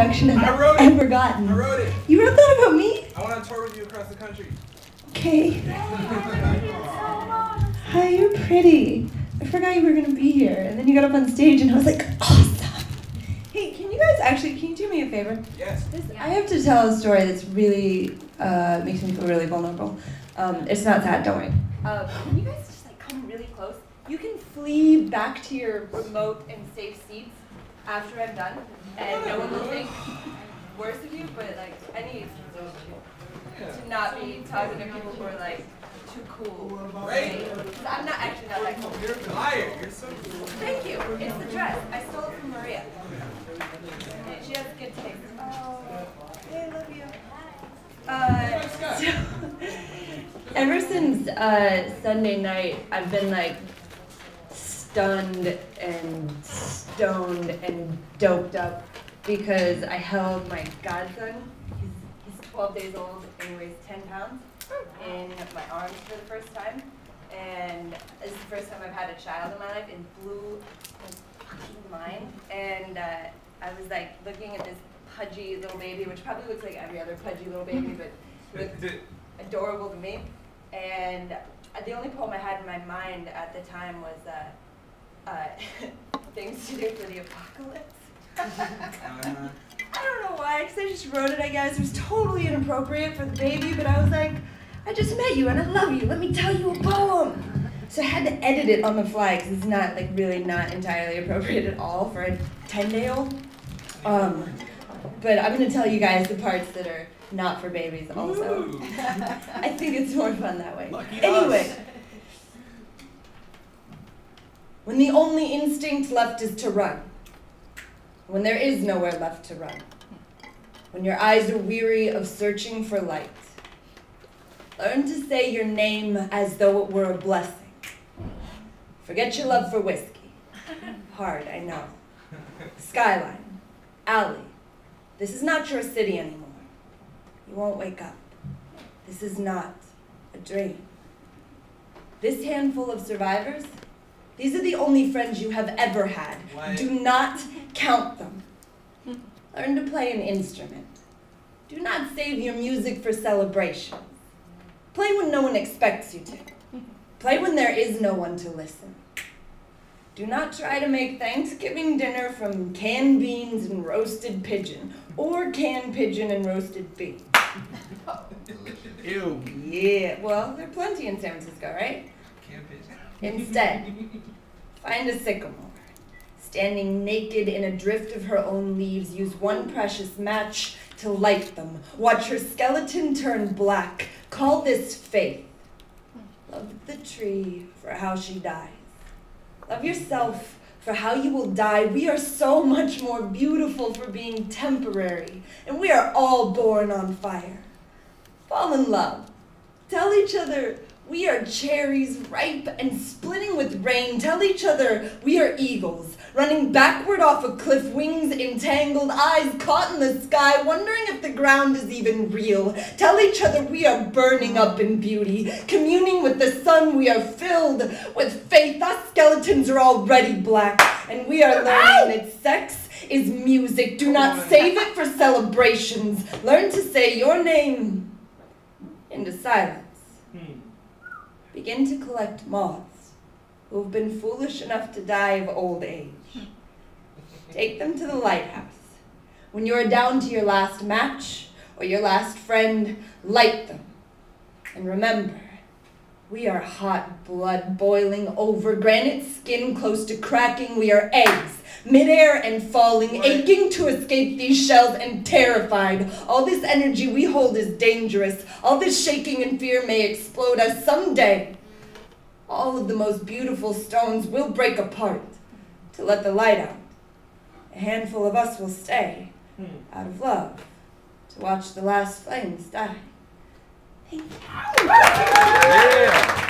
introduction I've ever gotten. I wrote it. You wrote that about me? I went on tour with you across the country. Okay. Hi, you're pretty. I forgot you were going to be here. And then you got up on stage and I was like, awesome. Hey, can you do me a favor? Yes. I have to tell a story that's really, makes me feel really vulnerable. It's not sad, don't worry. Can you guys just come really close? You can flee back to your remote and safe seats after I'm done, and no one will think worse of you, but I need to not be talking to people who are too cool. Right? I'm not actually not that cool. You're a liar. You're so cool. Thank you. It's the dress. I stole it from Maria. She has good taste. Oh, hey, I love you. Ever since Sunday night, I've been stunned and stoned and doped up because I held my godson. He's 12 days old and he weighs 10 pounds in my arms for the first time. And this is the first time I've had a child in my life and blew my fucking mind. And I was looking at this pudgy little baby, which probably looks like every other pudgy little baby, but looked adorable to me. And the only poem I had in my mind at the time was things to do for the apocalypse. I don't know why, because I just wrote it, I guess. It was totally inappropriate for the baby, but I was like, I just met you and I love you. Let me tell you a poem. So I had to edit it on the fly, because it's not really not entirely appropriate at all for a 10-day-old. But I'm going to tell you guys the parts that are not for babies also. I think it's more fun that way. Anyway. When the only instinct left is to run. When there is nowhere left to run. When your eyes are weary of searching for light. Learn to say your name as though it were a blessing. Forget your love for whiskey. Hard, I know. Skyline. Alley. This is not your city anymore. You won't wake up. This is not a dream. This handful of survivors, these are the only friends you have ever had. What? Do not count them. Learn to play an instrument. Do not save your music for celebrations. Play when no one expects you to. Play when there is no one to listen. Do not try to make Thanksgiving dinner from canned beans and roasted pigeon, or canned pigeon and roasted beans. Ew. Yeah, well, there are plenty in San Francisco, right? Canned pigeon. Instead, find a sycamore. Standing naked in a drift of her own leaves, use one precious match to light them. Watch her skeleton turn black. Call this faith. Love the tree for how she dies. Love yourself for how you will die. We are so much more beautiful for being temporary, and we are all born on fire. Fall in love. Tell each other we are cherries ripe and splitting with rain. Tell each other we are eagles, running backward off a cliff, wings entangled, eyes caught in the sky, wondering if the ground is even real. Tell each other we are burning up in beauty, communing with the sun. We are filled with faith. Our skeletons are already black, and we are learning that sex is music. Do not save it for celebrations. Learn to say your name into silence. Begin to collect moths who have been foolish enough to die of old age. Take them to the lighthouse. When you are down to your last match or your last friend, light them. And remember, we are hot blood boiling over, granite skin close to cracking. We are eggs, midair and falling, aching to escape these shells and terrified. All this energy we hold is dangerous. All this shaking and fear may explode us someday. All of the most beautiful stones will break apart to let the light out. A handful of us will stay out of love to watch the last flames die. Thank you. Yeah.